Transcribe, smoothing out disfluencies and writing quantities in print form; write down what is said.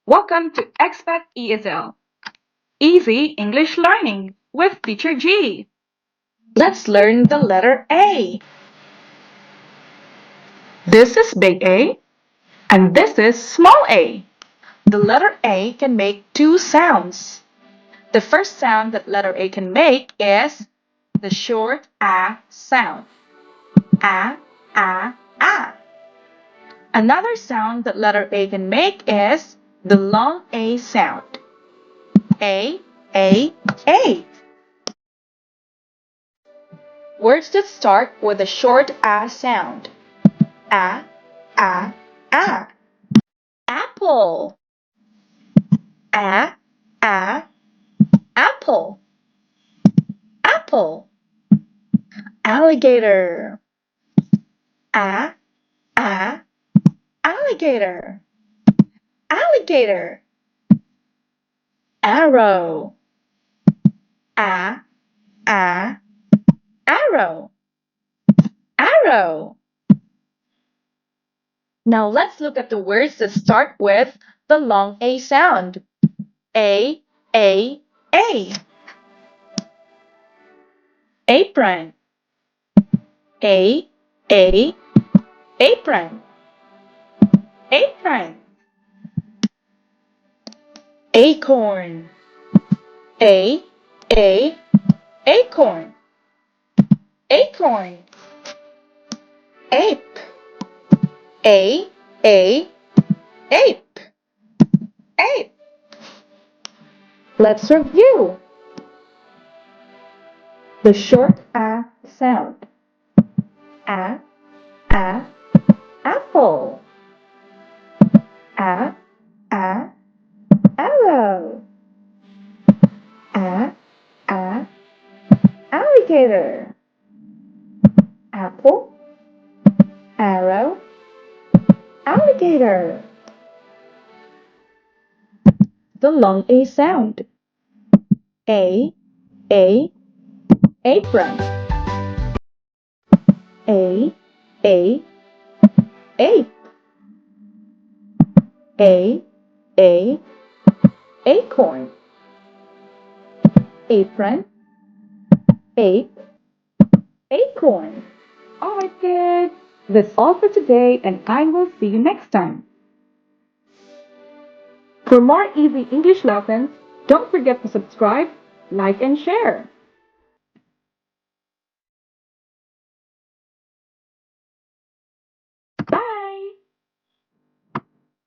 Welcome to Expat ESL, Easy English Learning with Teacher G. Let's learn the letter A. This is big A and this is small a. The letter A can make two sounds. The first sound that letter A can make is the short A sound. A, A, A. Another sound that letter A can make is the long A sound. A, A, A. Words that start with a short A sound. A, A, A. Apple. A, A, apple. Apple. Alligator. A, A, alligator. Alligator. Arrow. A, A, arrow. Arrow. Now let's look at the words that start with the long A sound. A, A, A. Apron. A, A, apron. Apron. Acorn. A, A, acorn. Acorn. Ape. A, A, ape. Ape. Let's review. The short A sound. A, A, apple. A, A, arrow. A, A, alligator. Apple, arrow, alligator. The long A sound. A, apron. A, ape. A, acorn. Apron, ape, acorn. Alright kids, that's all for today and I will see you next time. For more easy English lessons, don't forget to subscribe, like, and share.